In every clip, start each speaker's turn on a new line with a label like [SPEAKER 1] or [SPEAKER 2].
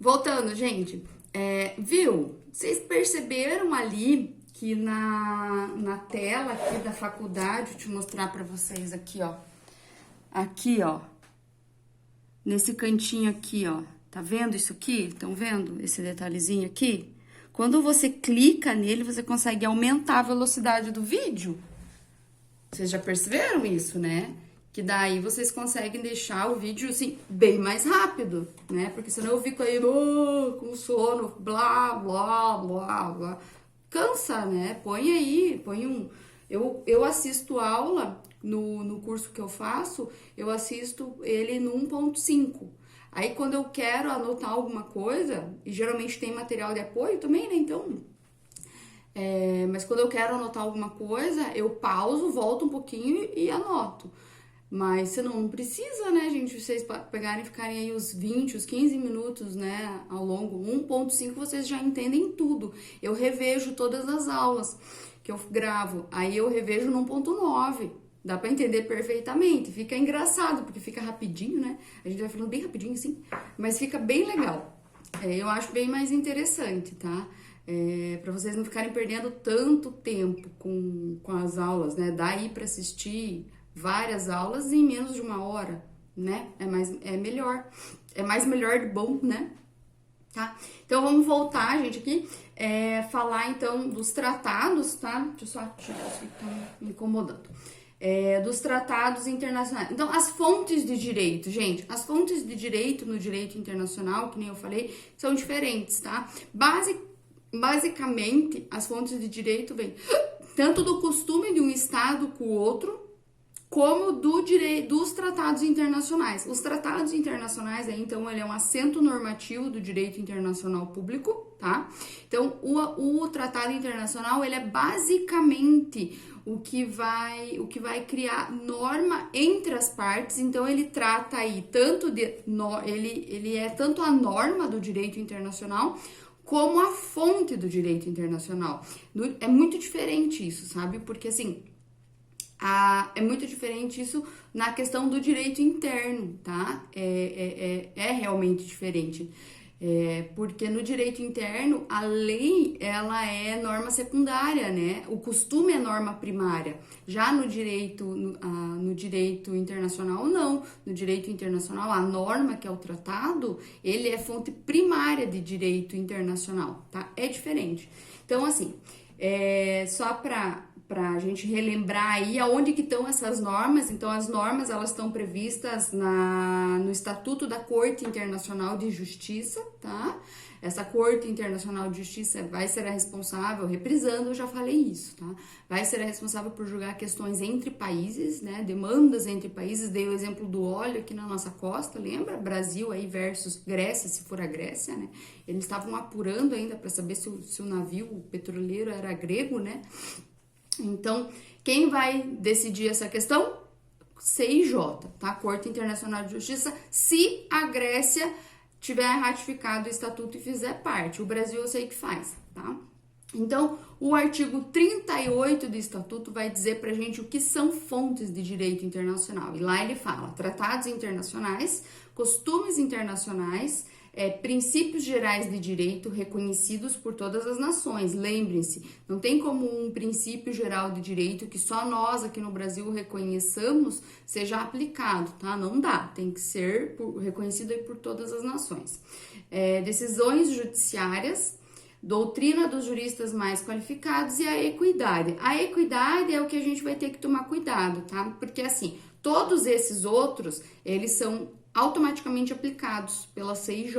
[SPEAKER 1] Voltando, gente, viu? Vocês perceberam ali que na tela aqui da faculdade, deixa eu mostrar pra vocês aqui, ó, nesse cantinho aqui, ó, tá vendo isso aqui? Estão vendo esse detalhezinho aqui? Quando você clica nele, você consegue aumentar a velocidade do vídeo. Vocês já perceberam isso, né? Que daí vocês conseguem deixar o vídeo, assim, bem mais rápido, né? Porque senão eu fico aí, com sono, blá, blá, blá, blá. Cansa, né? Põe aí, põe um... Eu assisto aula no curso que eu faço, eu assisto ele no 1.5. Aí, quando eu quero anotar alguma coisa, e geralmente tem material de apoio também, né? Então... mas quando eu quero anotar alguma coisa, eu pauso, volto um pouquinho e anoto. Mas senão não precisa, né, gente? Vocês pegarem e ficarem aí os 20, os 15 minutos, né, ao longo. 1.5 vocês já entendem tudo. Eu revejo todas as aulas que eu gravo. Aí eu revejo no 1.9. Dá pra entender perfeitamente. Fica engraçado, porque fica rapidinho, né? A gente vai falando bem rapidinho assim, mas fica bem legal. Eu acho bem mais interessante, tá? Para vocês não ficarem perdendo tanto tempo com as aulas, né? Daí para assistir várias aulas em menos de uma hora, né? É melhor. É mais melhor de bom, né? Tá? Então vamos voltar, gente, aqui. Falar então dos tratados, tá? Deixa eu só tirar isso que tá me incomodando. Dos tratados internacionais. Então, as fontes de direito, gente, as fontes de direito no direito internacional, que nem eu falei, são diferentes, tá? Basicamente, as fontes de direito vêm tanto do costume de um estado com o outro, como dos tratados internacionais. Os tratados internacionais, então, ele é um assento normativo do direito internacional público, tá? Então, o tratado internacional, ele é basicamente o que vai criar norma entre as partes. Então, ele trata aí ele é tanto a norma do direito internacional como a fonte do direito internacional. É muito diferente isso, sabe? Porque, assim, é muito diferente isso na questão do direito interno, tá? É realmente diferente. Porque no direito interno, a lei, ela é norma secundária, né? O costume é norma primária. Já no direito internacional, não. No direito internacional, a norma, que é o tratado, ele é fonte primária de direito internacional, tá? É diferente. Então, assim, só para a gente relembrar aí aonde que estão essas normas. Então, as normas, elas estão previstas no Estatuto da Corte Internacional de Justiça, tá? Essa Corte Internacional de Justiça vai ser a responsável, reprisando, eu já falei isso, tá? Vai ser a responsável por julgar questões entre países, né? Demandas entre países. Dei o exemplo do óleo aqui na nossa costa, lembra? Brasil aí versus Grécia, se for a Grécia, né? Eles estavam apurando ainda para saber se o navio petroleiro era grego, né? Então, quem vai decidir essa questão? CIJ, tá? Corte Internacional de Justiça, se a Grécia tiver ratificado o estatuto e fizer parte. O Brasil eu sei que faz, tá? Então, o artigo 38 do estatuto vai dizer pra gente o que são fontes de direito internacional. E lá ele fala: tratados internacionais, costumes internacionais, princípios gerais de direito reconhecidos por todas as nações. Lembrem-se, não tem como um princípio geral de direito que só nós aqui no Brasil reconheçamos seja aplicado, tá? Não dá, tem que ser reconhecido aí por todas as nações. Decisões judiciárias, doutrina dos juristas mais qualificados e a equidade. A equidade é o que a gente vai ter que tomar cuidado, tá? Porque assim, todos esses outros, eles são automaticamente aplicados pela CIJ.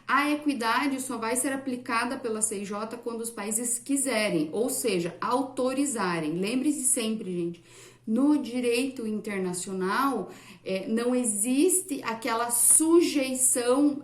[SPEAKER 1] A equidade só vai ser aplicada pela CIJ quando os países quiserem, ou seja, autorizarem. Lembre-se sempre, gente, no direito internacional não existe aquela sujeição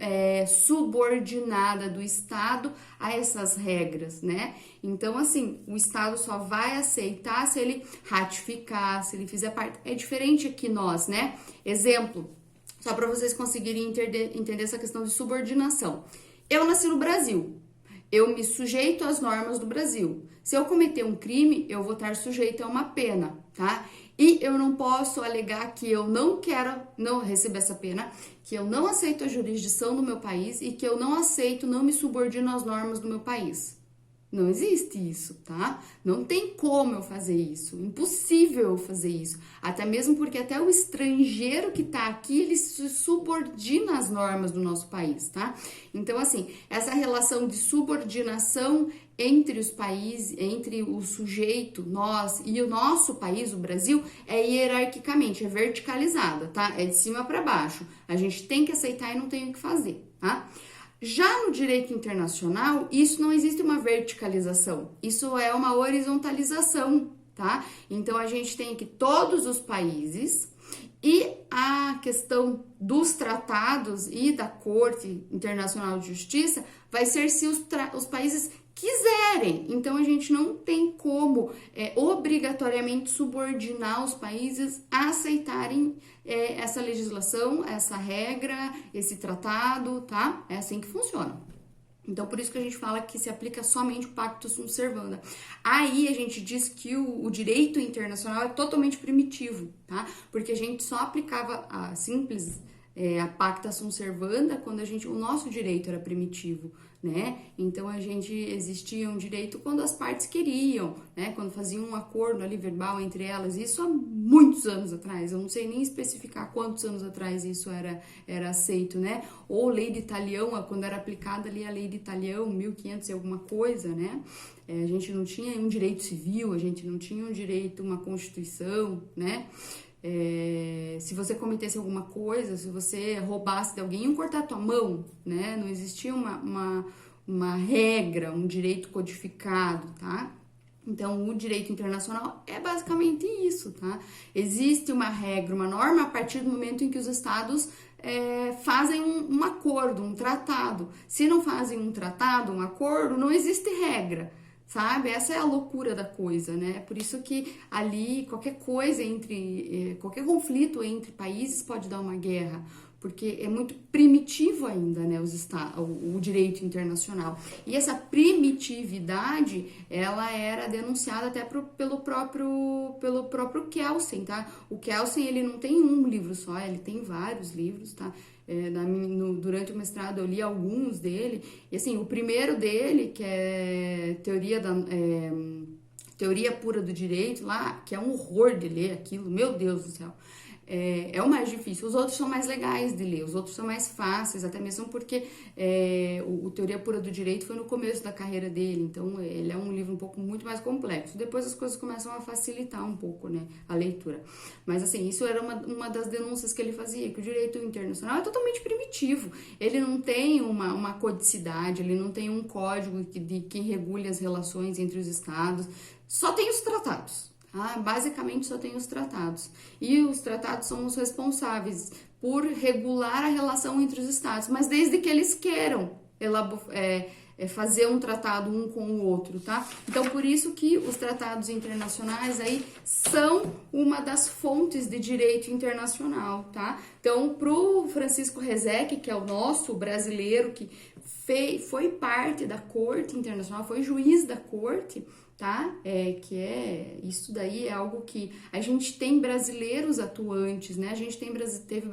[SPEAKER 1] subordinada do Estado a essas regras, né? Então, assim, o Estado só vai aceitar se ele ratificar, se ele fizer parte. É diferente aqui nós, né? Exemplo, só para vocês conseguirem entender essa questão de subordinação. Eu nasci no Brasil, eu me sujeito às normas do Brasil. Se eu cometer um crime, eu vou estar sujeito a uma pena, tá? E eu não posso alegar que eu não quero não receber essa pena, que eu não aceito a jurisdição do meu país e que eu não aceito, não me subordino às normas do meu país. Não existe isso, tá? Não tem como eu fazer isso, impossível eu fazer isso. Até mesmo porque até o estrangeiro que tá aqui, ele se subordina às normas do nosso país, tá? Então, assim, essa relação de subordinação entre os países, entre o sujeito, nós e o nosso país, o Brasil, é hierarquicamente, é verticalizada, tá? É de cima para baixo. A gente tem que aceitar e não tem o que fazer, tá? Já no direito internacional, isso não existe uma verticalização, isso é uma horizontalização, tá? Então a gente tem que todos os países e a questão dos tratados e da Corte Internacional de Justiça vai ser se os países quiserem. Então a gente não tem como obrigatoriamente subordinar os países a aceitarem essa legislação, essa regra, esse tratado, tá? É assim que funciona. Então, por isso que a gente fala que se aplica somente o Pacta Sunt Servanda. Aí a gente diz que o direito internacional é totalmente primitivo, tá? Porque a gente só aplicava a simples a Pacta Sunt Servanda quando o nosso direito era primitivo, né? Então existia um direito quando as partes queriam, né? Quando faziam um acordo ali verbal entre elas, isso há muitos anos atrás, eu não sei nem especificar quantos anos atrás isso era aceito, né? Ou lei de Talião, quando era aplicada ali a lei de Talião, 1500 e alguma coisa, né? A gente não tinha um direito civil, a gente não tinha um direito, uma constituição, né? Se você cometesse alguma coisa, se você roubasse de alguém, iam cortar a tua mão, né? Não existia uma regra, um direito codificado, tá? Então, o direito internacional é basicamente isso, tá? Existe uma regra, uma norma a partir do momento em que os estados fazem um acordo, um tratado. Se não fazem um tratado, um acordo, não existe regra. Sabe? Essa é a loucura da coisa, né? Por isso que ali qualquer coisa qualquer conflito entre países pode dar uma guerra, porque é muito primitivo ainda, né? O direito internacional. E essa primitividade, ela era denunciada até pelo próprio Kelsen, tá? O Kelsen, ele não tem um livro só, ele tem vários livros, tá? Durante o mestrado eu li alguns dele, e assim, o primeiro dele, que é Teoria Pura do Direito, lá, que é um horror de ler aquilo, meu Deus do céu, é o mais difícil. Os outros são mais legais de ler, os outros são mais fáceis, até mesmo porque o Teoria Pura do Direito foi no começo da carreira dele, então ele é um livro muito mais complexo. Depois as coisas começam a facilitar um pouco, né, a leitura. Mas assim, isso era uma das denúncias que ele fazia, que o direito internacional é totalmente primitivo. Ele não tem uma codicidade, ele não tem um código que regule as relações entre os estados, só tem os tratados. Basicamente só tem os tratados. E os tratados são os responsáveis por regular a relação entre os estados, mas desde que eles queiram fazer um tratado um com o outro, tá? Então, por isso que os tratados internacionais aí são uma das fontes de direito internacional, tá? Então, pro Francisco Rezec, que é o nosso brasileiro, que foi parte da Corte Internacional, foi juiz da Corte, tá? Isso daí é algo que a gente tem brasileiros atuantes, né? A gente teve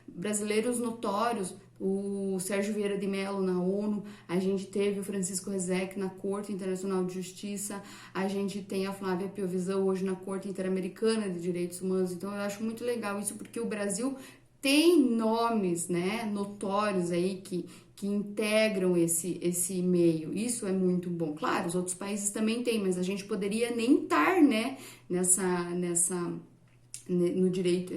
[SPEAKER 1] brasileiros notórios, o Sérgio Vieira de Mello na ONU, a gente teve o Francisco Rezec na Corte Internacional de Justiça, a gente tem a Flávia Piovesan hoje na Corte Interamericana de Direitos Humanos. Então eu acho muito legal isso, porque o Brasil tem nomes, né, notórios aí que integram esse meio. Isso é muito bom. Claro, os outros países também têm, mas a gente poderia nem estar, né, no direito,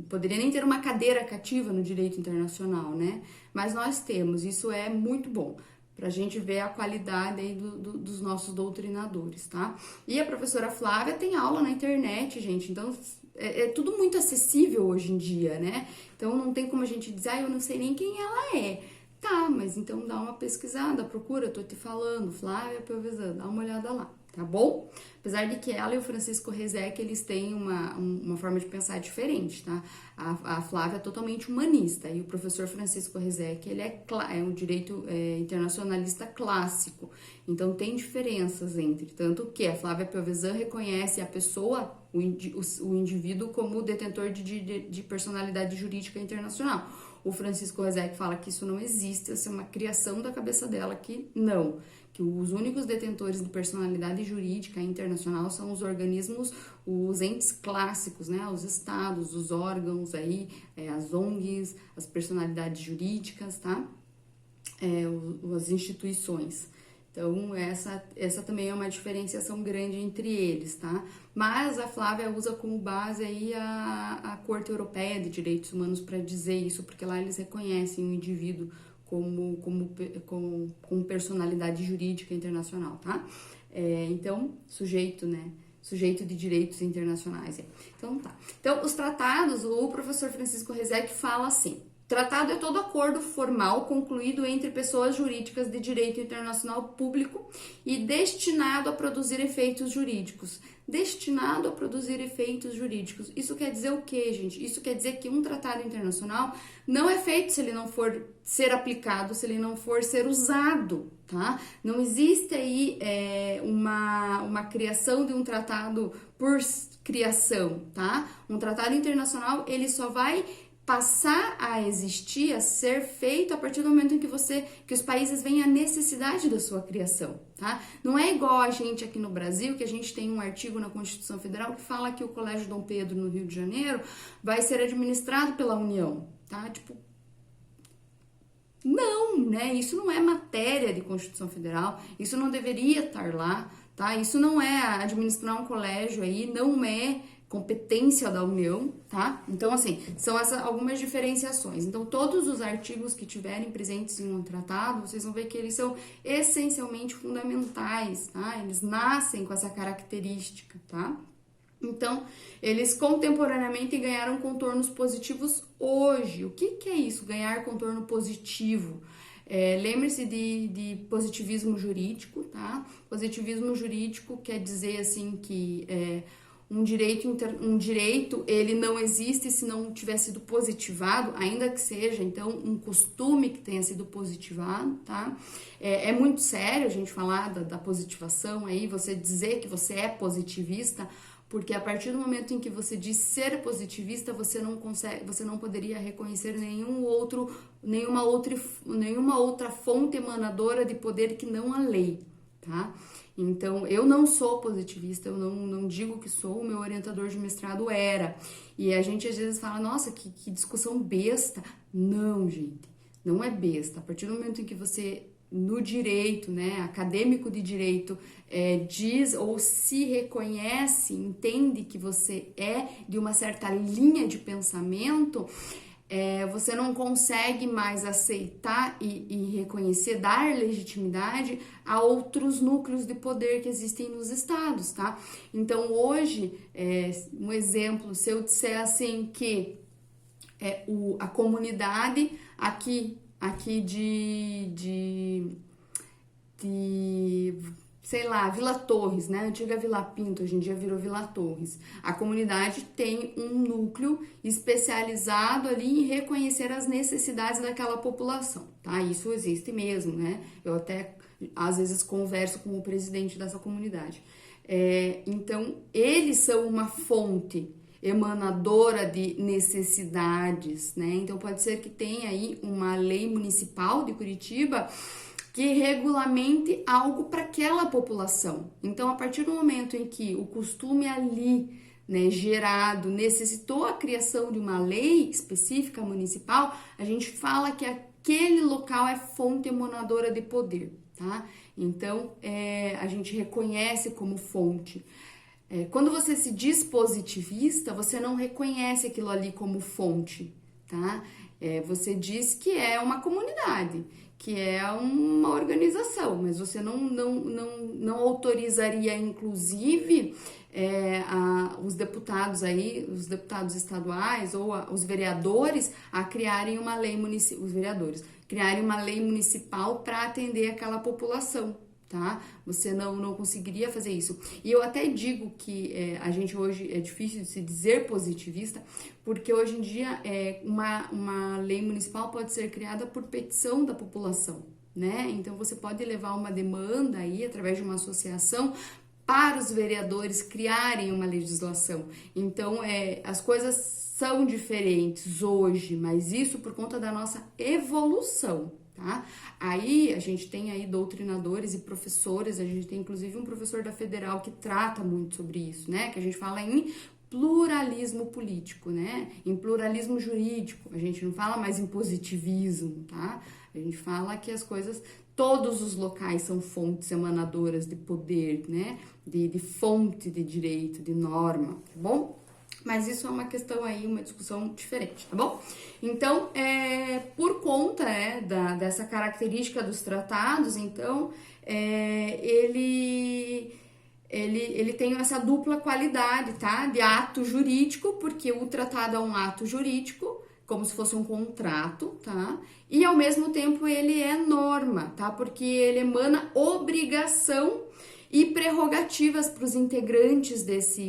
[SPEAKER 1] poderia nem ter uma cadeira cativa no direito internacional, né? Mas nós temos, isso é muito bom, pra gente ver a qualidade aí dos nossos doutrinadores, tá? E a professora Flávia tem aula na internet, gente, então é tudo muito acessível hoje em dia, né? Então não tem como a gente dizer, eu não sei nem quem ela é. Tá, mas então dá uma pesquisada, procura, eu tô te falando, Flávia Piovesan, dá uma olhada lá, tá bom? Apesar de que ela e o Francisco Rezec, eles têm uma forma de pensar diferente, tá? A Flávia é totalmente humanista e o professor Francisco Rezec, ele é um direito internacionalista clássico, então tem diferenças tanto que a Flávia Piovesan reconhece a pessoa o indivíduo como detentor de personalidade jurídica internacional. O Francisco Rezec fala que isso não existe, essa é uma criação da cabeça dela, que não, que os únicos detentores de personalidade jurídica internacional são os organismos, os entes clássicos, né, os estados, os órgãos aí, as ONGs, as personalidades jurídicas, tá? As instituições. Então, essa também é uma diferenciação grande entre eles, tá? Mas a Flávia usa como base aí a Corte Europeia de Direitos Humanos para dizer isso, porque lá eles reconhecem o indivíduo como personalidade jurídica internacional, tá? Então, sujeito, né? Sujeito de direitos internacionais. Então, tá. Então, os tratados, o professor Francisco Rezec fala assim: tratado é todo acordo formal concluído entre pessoas jurídicas de direito internacional público e destinado a produzir efeitos jurídicos. Destinado a produzir efeitos jurídicos. Isso quer dizer o quê, gente? Isso quer dizer que um tratado internacional não é feito se ele não for ser aplicado, se ele não for ser usado, tá? Não existe aí uma criação de um tratado por criação, tá? Um tratado internacional, ele só vai passar a existir, a ser feito a partir do momento em que os países veem a necessidade da sua criação, tá? Não é igual a gente aqui no Brasil, que a gente tem um artigo na Constituição Federal que fala que o Colégio Dom Pedro, no Rio de Janeiro, vai ser administrado pela União, tá? Tipo, não, né? Isso não é matéria de Constituição Federal, isso não deveria estar lá, tá? Isso não é administrar um colégio aí, não é competência da União, tá? Então, assim, são algumas diferenciações. Então, todos os artigos que tiverem presentes em um tratado, vocês vão ver que eles são essencialmente fundamentais, tá? Eles nascem com essa característica, tá? Então, eles contemporaneamente ganharam contornos positivos hoje. O que é isso, ganhar contorno positivo? Lembre-se de positivismo jurídico, tá? Positivismo jurídico quer dizer, assim, que um direito, ele não existe se não tiver sido positivado, ainda que seja, então, um costume que tenha sido positivado, tá? É muito sério a gente falar da positivação aí, você dizer que você é positivista, porque a partir do momento em que você diz ser positivista, você não poderia reconhecer nenhuma outra fonte emanadora de poder que não a lei, tá? Então, eu não sou positivista, eu não digo que sou, o meu orientador de mestrado era. E a gente às vezes fala, nossa, que discussão besta. Não, gente, não é besta. A partir do momento em que você, no direito, né, acadêmico de direito, diz ou se reconhece, entende que você é de uma certa linha de pensamento, você não consegue mais aceitar e reconhecer, dar legitimidade a outros núcleos de poder que existem nos estados, tá? Então, hoje, um exemplo, se eu disser assim que a comunidade aqui de sei lá, Vila Torres, né? Antiga Vila Pinto, hoje em dia virou Vila Torres. A comunidade tem um núcleo especializado ali em reconhecer as necessidades daquela população, tá? Isso existe mesmo, né? Eu até, às vezes, converso com o presidente dessa comunidade. Então, eles são uma fonte emanadora de necessidades, né? Então, pode ser que tenha aí uma lei municipal de Curitiba que regulamente algo para aquela população. Então, a partir do momento em que o costume ali, né, gerado, necessitou a criação de uma lei específica municipal, a gente fala que aquele local é fonte emanadora de poder, tá? Então, a gente reconhece como fonte. Quando você se diz positivista, você não reconhece aquilo ali como fonte, tá? Você diz que é uma comunidade, que é uma organização, mas você não autorizaria, inclusive, os deputados aí, os deputados estaduais ou os vereadores a criarem uma lei municipal, os vereadores criarem uma lei municipal para atender aquela população, tá? Você não conseguiria fazer isso. E eu até digo que a gente hoje é difícil de se dizer positivista, porque hoje em dia uma lei municipal pode ser criada por petição da população, né? Então você pode levar uma demanda aí através de uma associação para os vereadores criarem uma legislação. Então, as coisas são diferentes hoje, mas isso por conta da nossa evolução, tá? Aí a gente tem aí doutrinadores e professores, a gente tem inclusive um professor da Federal que trata muito sobre isso, né? Que a gente fala em pluralismo político, né? Em pluralismo jurídico. A gente não fala mais em positivismo, tá? A gente fala que as coisas, todos os locais são fontes emanadoras de poder, né? De fonte de direito, de norma, tá bom? Mas isso é uma questão aí, uma discussão diferente, tá bom? Então, por conta dessa característica dos tratados, então, ele tem essa dupla qualidade, tá? De ato jurídico, porque o tratado é um ato jurídico, como se fosse um contrato, tá? E ao mesmo tempo ele é norma, tá? Porque ele emana obrigação e prerrogativas para os integrantes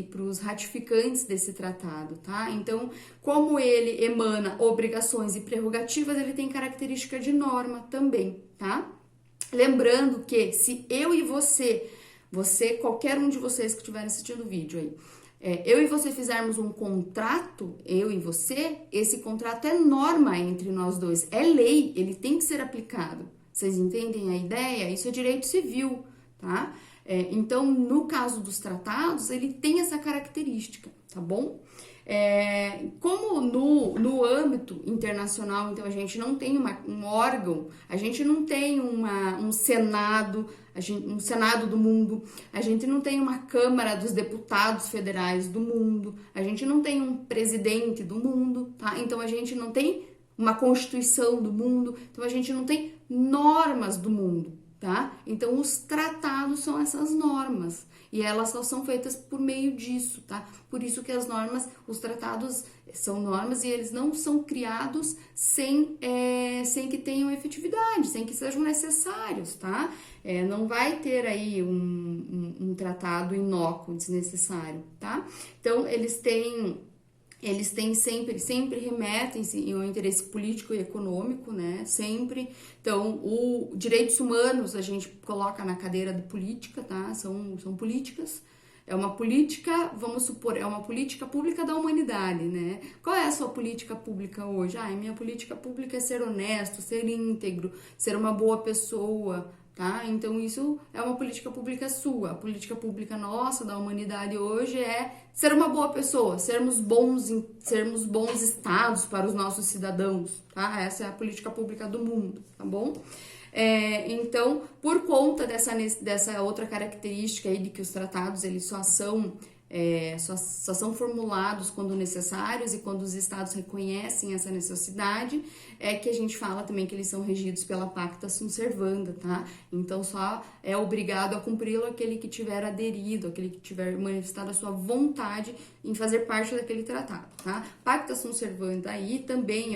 [SPEAKER 1] para os ratificantes desse tratado, tá? Então, como ele emana obrigações e prerrogativas, ele tem característica de norma também, tá? Lembrando que se eu e você, qualquer um de vocês que estiver assistindo o vídeo aí, eu e você fizermos um contrato, eu e você, esse contrato é norma entre nós dois, é lei, ele tem que ser aplicado. Vocês entendem a ideia? Isso é direito civil, tá? Então, no caso dos tratados, ele tem essa característica, tá bom? Como no âmbito internacional, então a gente não tem um órgão, a gente não tem um Senado, um Senado do mundo, a gente não tem uma Câmara dos Deputados Federais do mundo, a gente não tem um presidente do mundo, tá? Então a gente não tem uma Constituição do mundo, então a gente não tem normas do mundo, tá? Então os tratados são essas normas. E elas só são feitas por meio disso, tá? Por isso que os tratados são normas e eles não são criados sem que tenham efetividade, sem que sejam necessários, tá? Não vai ter aí um tratado inócuo, desnecessário, tá? Então, eles têm sempre remetem-se ao interesse político e econômico, né? Sempre. Então, direitos humanos a gente coloca na cadeira de política, tá? São políticas. É uma política, vamos supor, é uma política pública da humanidade, né? Qual é a sua política pública hoje? Minha política pública é ser honesto, ser íntegro, ser uma boa pessoa, tá? Então, isso é uma política pública sua. A política pública nossa, da humanidade hoje, é ser uma boa pessoa, sermos bons estados para os nossos cidadãos, tá? Essa é a política pública do mundo, tá bom? Então, por conta dessa outra característica aí de que os tratados, eles só são formulados quando necessários e quando os estados reconhecem essa necessidade, que a gente fala também que eles são regidos pela pacta sunt servanda, tá? Então, só é obrigado a cumpri-lo aquele que tiver aderido, aquele que tiver manifestado a sua vontade em fazer parte daquele tratado, tá? Pacta sunt servanda aí também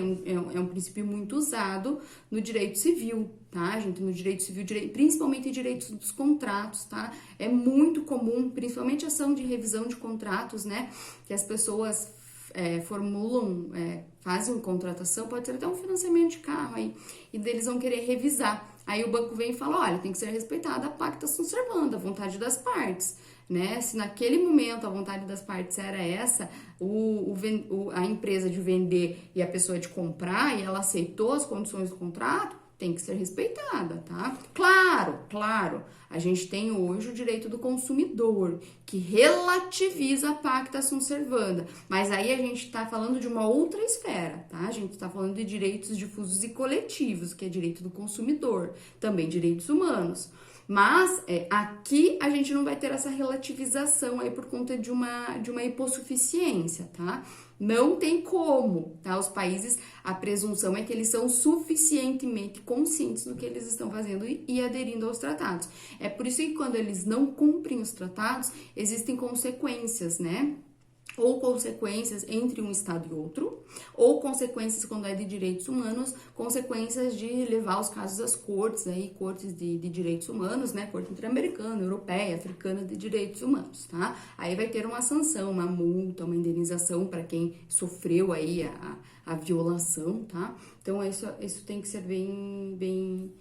[SPEAKER 1] é um princípio muito usado no direito civil, tá, gente? No direito civil, principalmente em direitos dos contratos, tá? É muito comum, principalmente ação de revisão de contratos, né? Que as pessoas fazem contratação, pode ser até um financiamento de carro aí, e eles vão querer revisar. Aí o banco vem e fala, olha, tem que ser respeitada a pacta sunt servanda, a vontade das partes, né? Se naquele momento a vontade das partes era essa, a empresa de vender e a pessoa de comprar, e ela aceitou as condições do contrato, tem que ser respeitada, tá? Claro, a gente tem hoje o direito do consumidor, que relativiza a pacta sunt servanda, mas aí a gente tá falando de uma outra esfera, tá? A gente tá falando de direitos difusos e coletivos, que é direito do consumidor, também direitos humanos. Mas aqui a gente não vai ter essa relativização aí por conta de uma hipossuficiência, tá? Não tem como, tá? Os países, a presunção é que eles são suficientemente conscientes do que eles estão fazendo e aderindo aos tratados. É por isso que quando eles não cumprem os tratados, existem consequências, né? Ou consequências entre um estado e outro, ou consequências quando é de direitos humanos, consequências de levar os casos às cortes, aí, cortes de direitos humanos, né, corte interamericana, europeia, africana de direitos humanos, tá? Aí vai ter uma sanção, uma multa, uma indenização para quem sofreu aí a violação, tá? Então isso tem que ser bem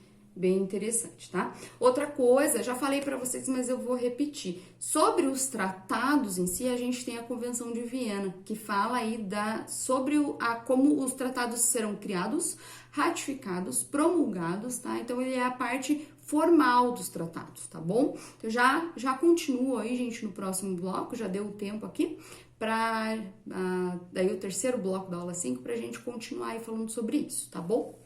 [SPEAKER 1] bem interessante, tá? Outra coisa, já falei para vocês, mas eu vou repetir. Sobre os tratados em si, a gente tem a Convenção de Viena, que fala aí sobre como os tratados serão criados, ratificados, promulgados, tá? Então, ele é a parte formal dos tratados, tá bom? Então, já continuo aí, gente, no próximo bloco, já deu o tempo aqui, para daí o terceiro bloco da aula 5, pra gente continuar aí falando sobre isso, tá bom?